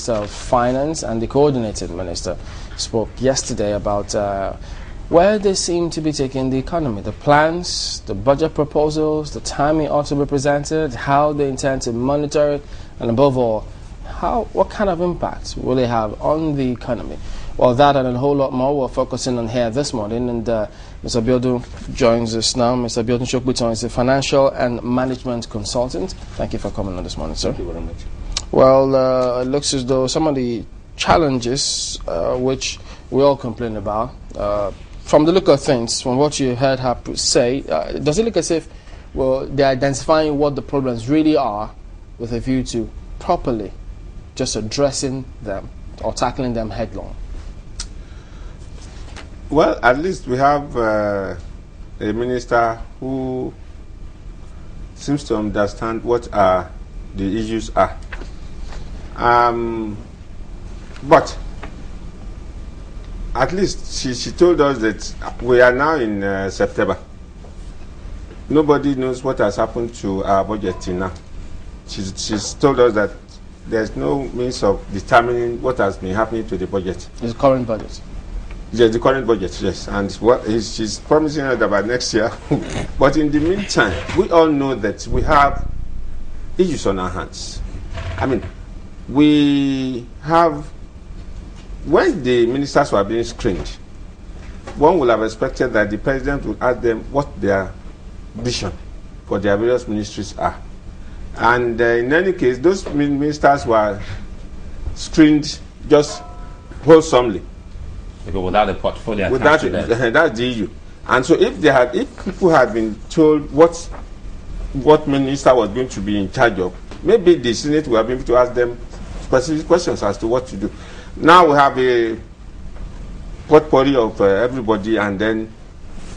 Minister of Finance and the coordinating minister spoke yesterday about where they seem to be taking the economy, the plans, the budget proposals, the timing ought to be presented, how they intend to monitor it, and above all, what kind of impact will they have on the economy? Well, that and a whole lot more we're focusing on here this morning, and Mr. Abiodun joins us now. Mr. Abiodun Sopitan is a financial and management consultant. Thank you for coming on this morning, sir. Thank you very much. Well, it looks as though some of the challenges which we all complain about, from the look of things, from what you heard her say, does it look as if, well, they're identifying what the problems really are with a view to properly just addressing them or tackling them headlong? Well, at least we have a minister who seems to understand what the issues are. But at least she told us that we are now in September. Nobody knows what has happened to our budget till now. She's told us that there's no means of determining what has been happening to the budget. The current budget? Yes, the current budget, yes. And she's promising us about next year. But in the meantime, we all know that we have issues on our hands. I mean, we have, when the ministers were being screened, one would have expected that the president would ask them what their vision for their various ministries are. And in any case, those ministers were screened just wholesomely. Because without a portfolio that's the issue. And so if people had been told what minister was going to be in charge of, maybe the Senate would have been able to ask them specific questions as to what to do. Now we have a potpourri of everybody, and then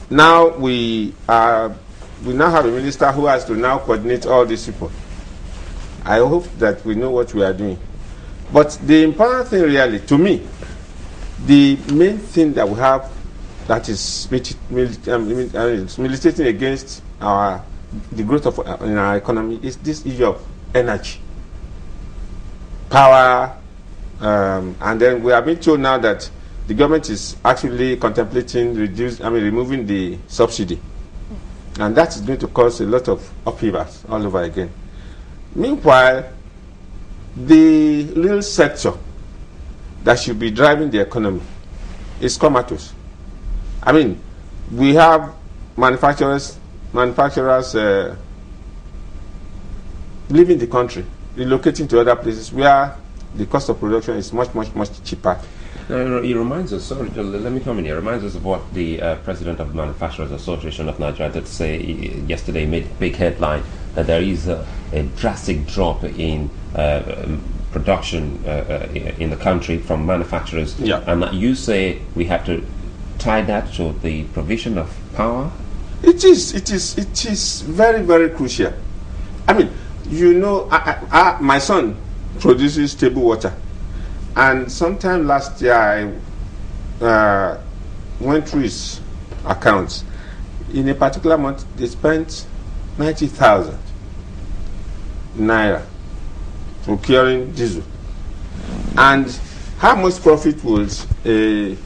now we now have a minister who has to now coordinate all these people. I hope that we know what we are doing. But the important thing really, to me, the main thing that we have that is militating against the growth of in our economy is this issue of energy, power, and then we have been told now that the government is actually contemplating removing the subsidy, and that is going to cause a lot of upheavals all over again. Meanwhile, the real sector that should be driving the economy is comatose. I mean, we have manufacturers leaving the country, relocating to other places where the cost of production is much cheaper. Now, it reminds us, sorry, let me come in here. It reminds us of what the president of the Manufacturers Association of Nigeria did say yesterday, made a big headline that there is a drastic drop in production in the country from manufacturers, and that you say we have to tie that to the provision of power. It is very crucial. I mean, you know, my son produces table water, and sometime last year I went through his accounts. In a particular month, they spent 90,000 naira procuring diesel. And how much profit would a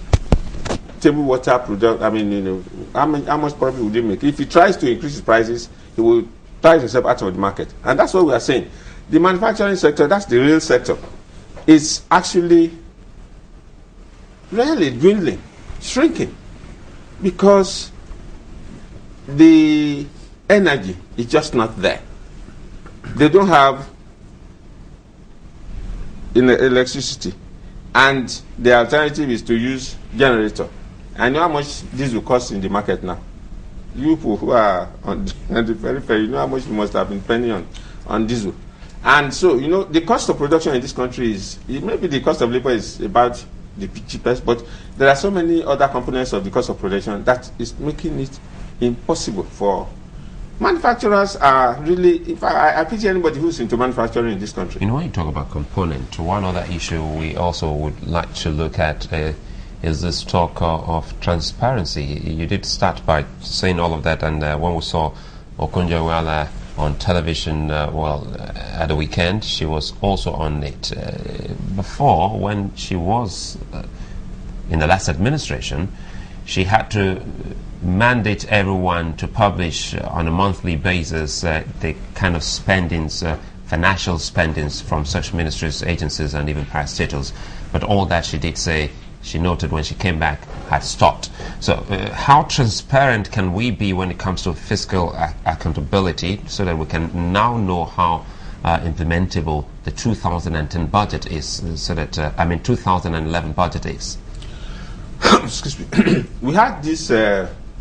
table water product, how much profit would he make? If he tries to increase his prices, he will price himself out of the market. And that's what we are saying. The manufacturing sector, that's the real sector, is actually really dwindling, shrinking, because the energy is just not there. They don't have electricity, and the alternative is to use generator. I know how much this will cost in the market now. You people who are on the periphery, you know how much you must have been spending on diesel. And so, you know, the cost of production in this country maybe the cost of labor is about the cheapest, but there are so many other components of the cost of production that is making it impossible for manufacturers. Are really, if I pity anybody who's into manufacturing in this country. You know, when you talk about component, one other issue we also would like to look at is this talk of transparency. You did start by saying all of that, and when we saw Okonjo-Iweala on television, at the weekend. She was also on it before, when she was in the last administration. She had to mandate everyone to publish on a monthly basis the kind of spendings, financial spendings from such ministries, agencies, and even parastatals. But all that she did say, she noted when she came back, had stopped. So how transparent can we be when it comes to fiscal accountability, so that we can now know how implementable the 2010 budget is, 2011 budget is? Excuse me. We had this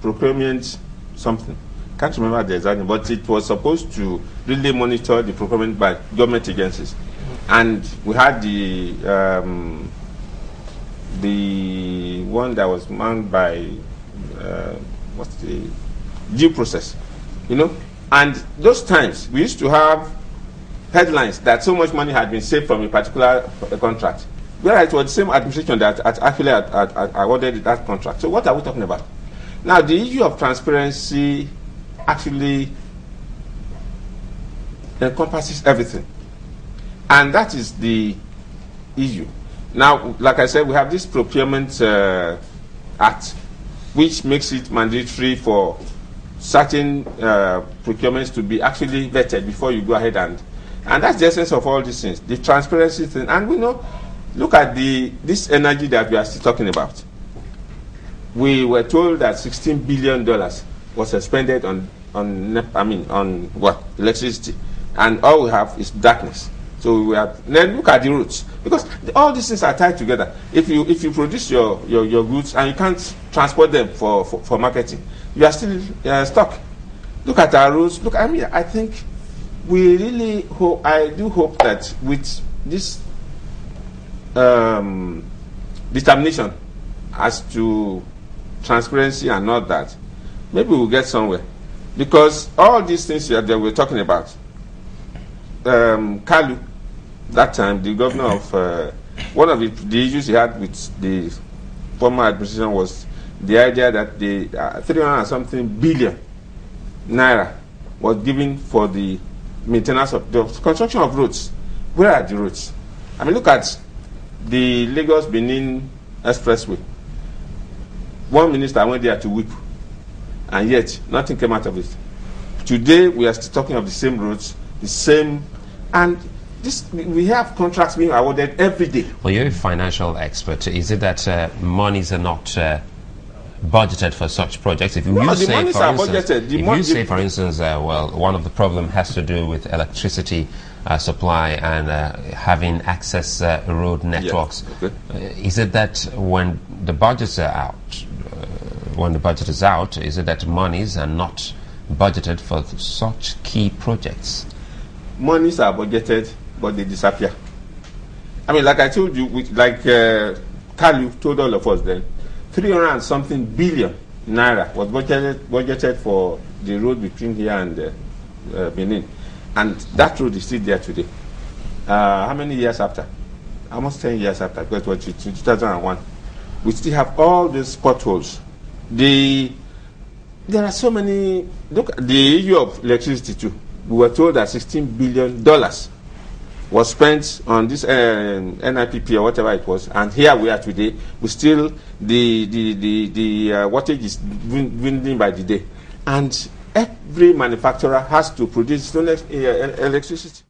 procurement something. Can't remember the exact name, but it was supposed to really monitor the procurement by government agencies. And we had the one that was manned by what's the due process, and those times we used to have headlines that so much money had been saved from a particular contract, whereas it was the same administration that actually awarded that contract. So what are we talking about? Now, the issue of transparency actually encompasses everything, and that is the issue. Now, like I said, we have this procurement act, which makes it mandatory for certain procurements to be actually vetted before you go ahead, and that's the essence of all these things, the transparency thing. And we know, look at this energy that we are still talking about. We were told that $16 billion was expended on electricity, and all we have is darkness. So then look at the routes, because all these things are tied together. If you produce your goods and you can't transport them for marketing, you are still stuck. Look at our roads. I think we really hope. I do hope that with this determination as to transparency and all that, maybe we'll get somewhere. Because all these things that we're talking about, Kalu, that time, the governor of one of the issues he had with the former administration was the idea that the 300 and something billion naira was given for the maintenance of the construction of roads. Where are the roads? I mean, look at the Lagos-Benin Expressway. One minister went there to weep, and yet nothing came out of it. Today, we are still talking of the same roads, the same, and we have contracts being awarded every day. Well, you're a financial expert. Is it that monies are not budgeted for such projects? If you say, for instance, one of the problems has to do with electricity supply and having access road networks. Yeah. Okay. Is it that when the budgets are out, when the budget is out, is it that monies are not budgeted for such key projects? Monies are budgeted, but they disappear. I mean, like I told you, Kalu told all of us then, 300 and something billion naira was budgeted for the road between here and Benin, and that road is still there today. How many years after? Almost 10 years after, because it was 2001. We still have all these potholes. There are so many. Look at the issue of electricity too. We were told that $16 billion was spent on this NIPP or whatever it was, and here we are today. We still the wattage is dwindling by the day, and every manufacturer has to produce electricity.